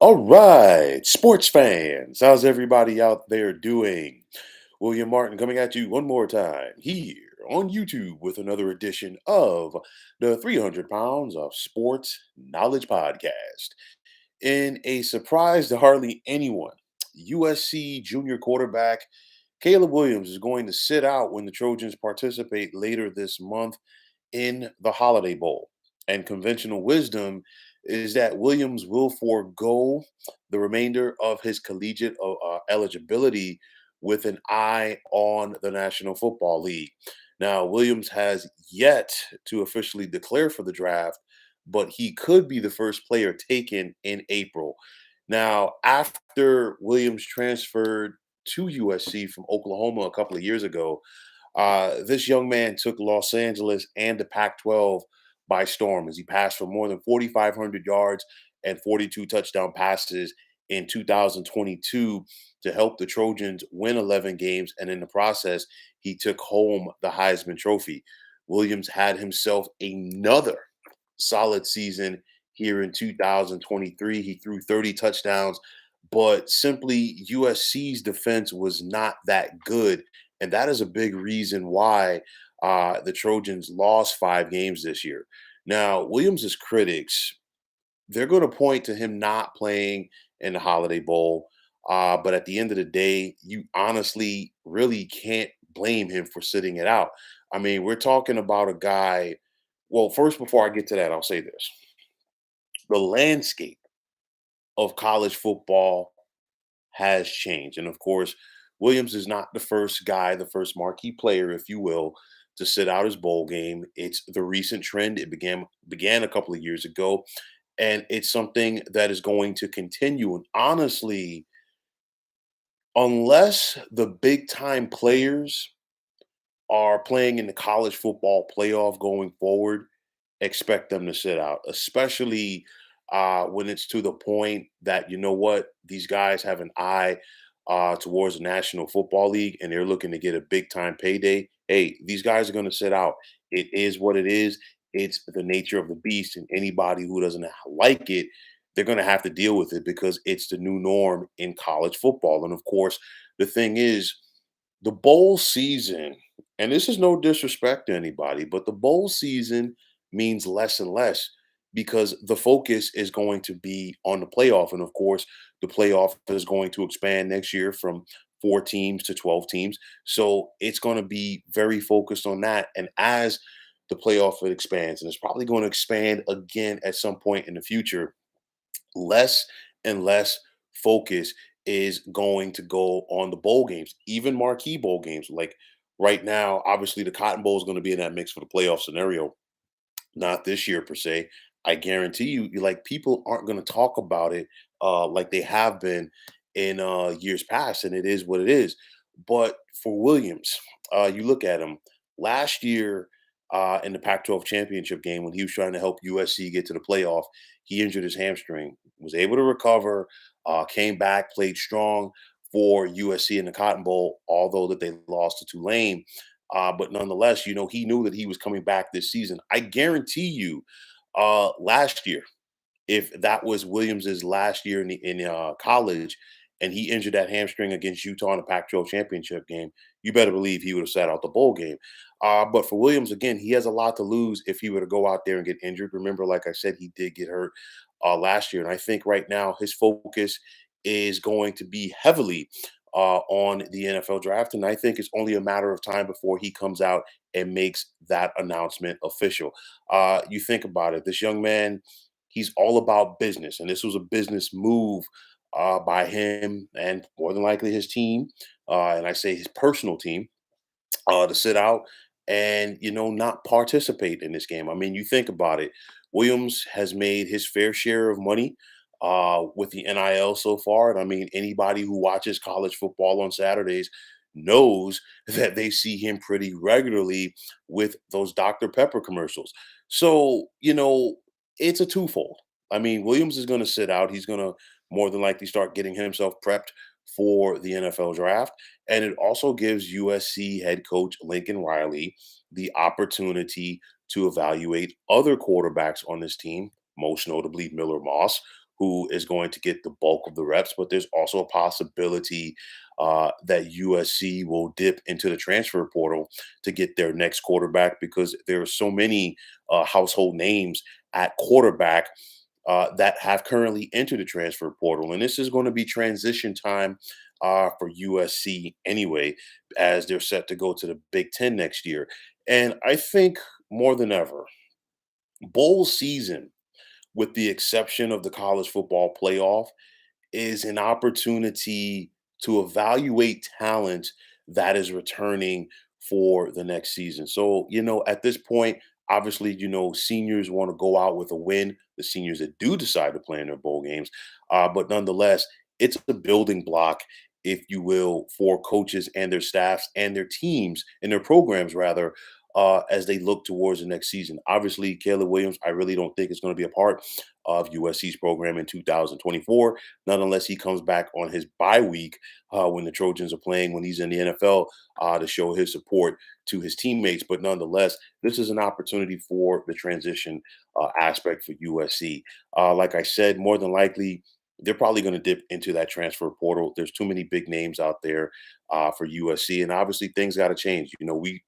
All right, sports fans, how's everybody out there doing? William Martin coming at you one more time here on YouTube with another edition of the 300 Pounds of Sports Knowledge Podcast. In a surprise to hardly anyone, USC junior quarterback Caleb Williams is going to sit out when the Trojans participate later this month in the Holiday Bowl. And conventional wisdom is that Williams will forego the remainder of his collegiate eligibility with an eye on the National Football League. Now, Williams has yet to officially declare for the draft, but he could be the first player taken in April. Now, after Williams transferred to USC from Oklahoma a couple of years ago, this young man took Los Angeles and the Pac 12 by storm as he passed for more than 4,500 yards and 42 touchdown passes in 2022 to help the Trojans win 11 games. And in the process, he took home the Heisman Trophy. Williams had himself another solid season here in 2023. He threw 30 touchdowns, but simply USC's defense was not that good. And that is a big reason why the Trojans lost 5 games this year. Now, Williams's critics, they're going to point to him not playing in the Holiday Bowl. But at the end of the day, you honestly really can't blame him for sitting it out. I mean, we're talking about a guy. Well, first, before I get to that, I'll say this: the landscape of college football has changed. And of course, Williams is not the first guy, the first marquee player, if you will, to sit out his bowl game. It's the recent trend. It began a couple of years ago, and it's something that is going to continue. And honestly, unless the big time players are playing in the college football playoff going forward, expect them to sit out, especially when it's to the point that, you know what, these guys have an eye towards the National Football League and they're looking to get a big time payday. Hey, these guys are going to sit out. It is what it is. It's the nature of the beast. And anybody who doesn't like it, they're going to have to deal with it because it's the new norm in college football. And of course, the thing is, the bowl season, and this is no disrespect to anybody, but the bowl season means less and less because the focus is going to be on the playoff. And of course, the playoff is going to expand next year from 4 teams to 12 teams. So it's going to be very focused on that. And as the playoff expands, and it's probably going to expand again at some point in the future, less and less focus is going to go on the bowl games, even marquee bowl games. Like right now, obviously the Cotton Bowl is going to be in that mix for the playoff scenario. Not this year per se. I guarantee you, like people aren't going to talk about it like they have been in years past, and it is what it is. But for Williams, you look at him last year in the Pac-12 championship game when he was trying to help USC get to the playoff. He injured his hamstring, was able to recover, came back, played strong for USC in the Cotton Bowl, although that they lost to Tulane. But nonetheless, you know, he knew that he was coming back this season. I guarantee you, last year, if that was Williams's last year in college, and he injured that hamstring against Utah in the Pac-12 championship game, you better believe he would have sat out the bowl game. But for Williams, again, he has a lot to lose if he were to go out there and get injured. Remember, like I said, he did get hurt last year, and I think right now his focus is going to be heavily on the NFL draft. And I think it's only a matter of time before he comes out and makes that announcement official. You think about it, this young man, he's all about business. And this was a business move by him and more than likely his team. And I say his personal team to sit out and, you know, not participate in this game. I mean, you think about it, Williams has made his fair share of money with the NIL so far. And I mean, anybody who watches college football on Saturdays knows that they see him pretty regularly with those Dr. Pepper commercials. So, you know, it's a twofold. I mean, Williams is going to sit out. He's going to more than likely start getting himself prepped for the NFL draft. And it also gives USC head coach Lincoln Riley the opportunity to evaluate other quarterbacks on this team, most notably Miller Moss, who is going to get the bulk of the reps, but there's also a possibility that USC will dip into the transfer portal to get their next quarterback because there are so many household names at quarterback that have currently entered the transfer portal. And this is going to be transition time for USC anyway, as they're set to go to the Big Ten next year. And I think more than ever, bowl season, with the exception of the college football playoff, is an opportunity to evaluate talent that is returning for the next season. So, at this point, obviously, seniors want to go out with a win, the seniors that do decide to play in their bowl games. But nonetheless, it's a building block, if you will, for coaches and their staffs and their teams and their programs, rather, as they look towards the next season. Obviously, Caleb Williams, I really don't think is going to be a part of USC's program in 2024, not unless he comes back on his bye week when the Trojans are playing, when he's in the NFL, to show his support to his teammates. But nonetheless, this is an opportunity for the transition aspect for USC. Like I said, more than likely, they're probably going to dip into that transfer portal. There's too many big names out there for USC, and obviously things got to change.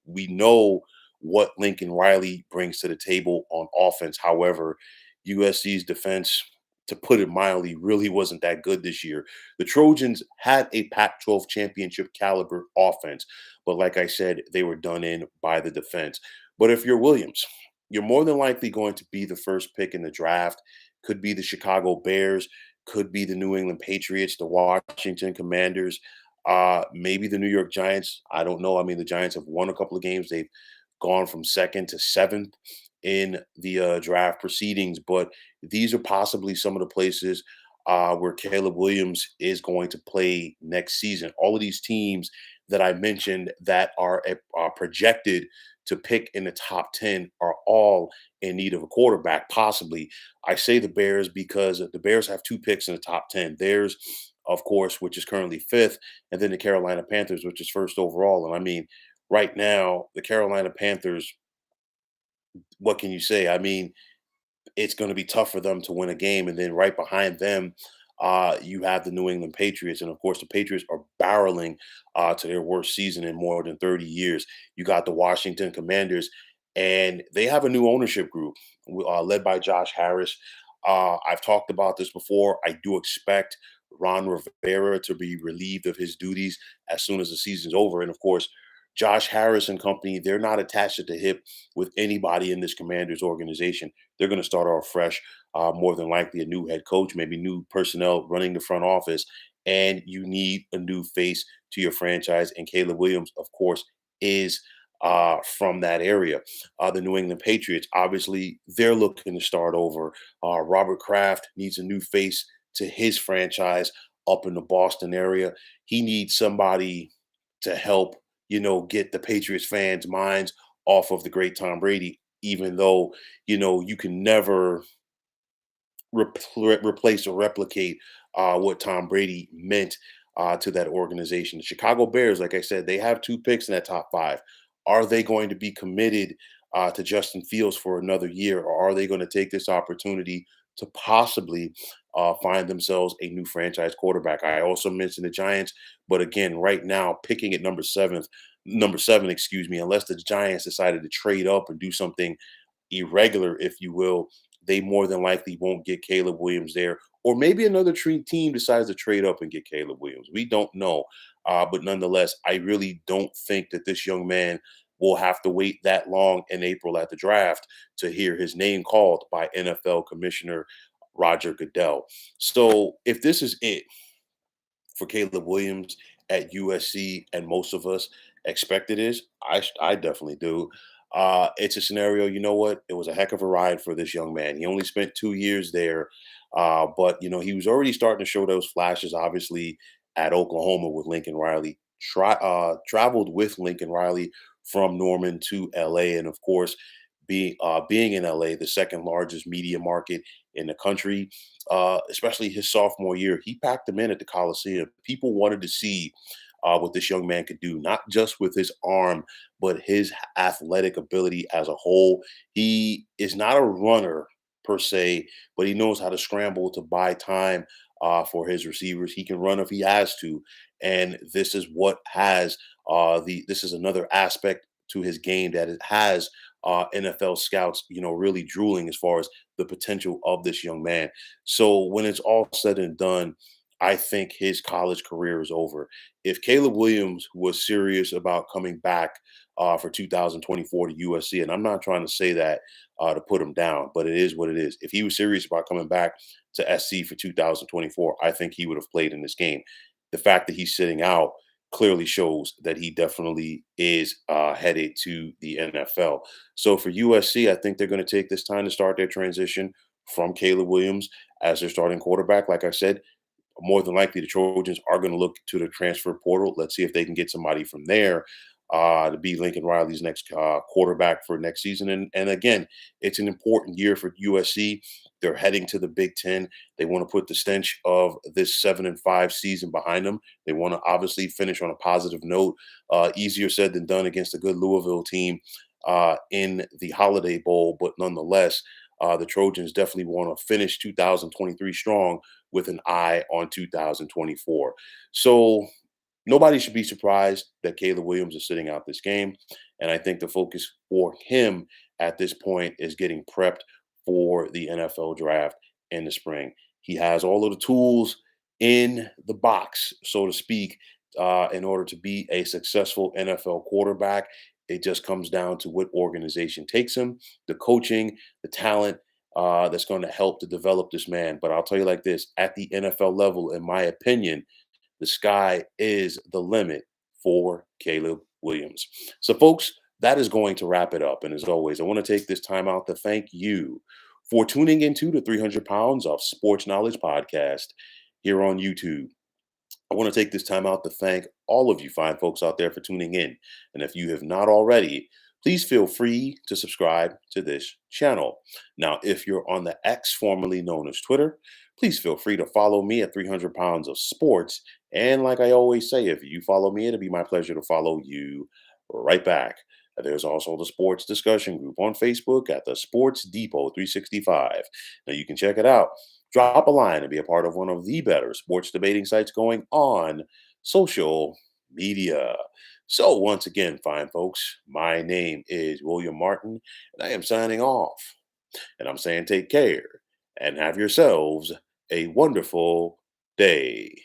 We know what Lincoln Riley brings to the table on offense. However, USC's defense, to put it mildly, really wasn't that good this year. The Trojans had a Pac-12 championship caliber offense, but like I said, they were done in by the defense. But if you're Williams, you're more than likely going to be the first pick in the draft. Could be the Chicago Bears, could be the New England Patriots, the Washington Commanders, maybe the New York Giants. I don't know. I mean, the Giants have won a couple of games. They've gone from second to seventh in the draft proceedings, but these are possibly some of the places where Caleb Williams is going to play next season. All of these teams that I mentioned that are projected to pick in the top 10 are all in need of a quarterback, possibly. I say the Bears because the Bears have two picks in the top 10. Theirs, of course, which is currently fifth, and then the Carolina Panthers, which is first overall. And I mean, right now, the Carolina Panthers, what can you say? I mean, it's going to be tough for them to win a game. And then right behind them, you have the New England Patriots. And of course, the Patriots are barreling to their worst season in more than 30 years. You got the Washington Commanders, and they have a new ownership group led by Josh Harris. I've talked about this before. I do expect Ron Rivera to be relieved of his duties as soon as the season's over. And of course, Josh Harris and company, they're not attached at the hip with anybody in this Commanders organization. They're going to start off fresh, more than likely a new head coach, maybe new personnel running the front office, and you need a new face to your franchise. And Caleb Williams, of course, is from that area. The New England Patriots, obviously, they're looking to start over. Robert Kraft needs a new face to his franchise up in the Boston area. He needs somebody to help, get the Patriots fans' minds off of the great Tom Brady, even though, you can never replace or replicate what Tom Brady meant to that organization. The Chicago Bears, like I said, they have two picks in that top five. Are they going to be committed to Justin Fields for another year, or are they going to take this opportunity to possibly find themselves a new franchise quarterback? I also mentioned the Giants, but again, right now, picking at number seven, excuse me, unless the Giants decided to trade up and do something irregular, if you will, they more than likely won't get Caleb Williams there. Or maybe another team decides to trade up and get Caleb Williams. We don't know. But nonetheless, I really don't think that this young man will have to wait that long in April at the draft to hear his name called by NFL Commissioner Roger Goodell. So if this is it for Caleb Williams at USC, and most of us expect it is, I definitely do. It's a scenario. You know what? It was a heck of a ride for this young man. He only spent 2 years there, but he was already starting to show those flashes. Obviously, at Oklahoma with Lincoln Riley, traveled with Lincoln Riley from Norman to LA, and of course, being in LA, the second largest media market in the country, especially his sophomore year, he packed them in at the Coliseum. People wanted to see what this young man could do, not just with his arm, but his athletic ability as a whole. He is not a runner per se, but he knows how to scramble to buy time for his receivers. He can run if he has to, and this is what has the this is another aspect to his game that it has NFL scouts, really drooling as far as the potential of this young man. So when it's all said and done, I think his college career is over. If Caleb Williams was serious about coming back for 2024 to USC, and I'm not trying to say that to put him down, but it is what it is. If he was serious about coming back to SC for 2024, I think he would have played in this game. The fact that he's sitting out clearly shows that he definitely is headed to the NFL. So for USC, I think they're going to take this time to start their transition from Caleb Williams as their starting quarterback. Like I said, more than likely the Trojans are going to look to the transfer portal. Let's see if they can get somebody from there to be Lincoln Riley's next quarterback for next season. And again, it's an important year for USC. They're heading to the Big Ten. They want to put the stench of this 7-5 season behind them. They want to obviously finish on a positive note. Easier said than done against a good Louisville team in the Holiday Bowl, but nonetheless, the Trojans definitely want to finish 2023 strong with an eye on 2024. So nobody should be surprised that Caleb Williams is sitting out this game. And I think the focus for him at this point is getting prepped for the NFL draft in the spring. He has all of the tools in the box, so to speak, in order to be a successful NFL quarterback. It just comes down to what organization takes him, the coaching, the talent, that's going to help to develop this man. But I'll tell you like this, at the NFL level, in my opinion, the sky is the limit for Caleb Williams. So, folks, that is going to wrap it up. And as always, I want to take this time out to thank you for tuning into the 300 Pounds of Sports Knowledge podcast here on YouTube. I want to take this time out to thank all of you fine folks out there for tuning in. And if you have not already, please feel free to subscribe to this channel. Now, if you're on the X, formerly known as Twitter, please feel free to follow me at 300 Pounds of Sports. And like I always say, if you follow me, it'll be my pleasure to follow you right back. There's also the sports discussion group on Facebook at the Sports Depot 365. Now you can check it out. Drop a line and be a part of one of the better sports debating sites going on social media. So, once again, fine folks, my name is William Martin, and I am signing off. And I'm saying take care and have yourselves a wonderful day.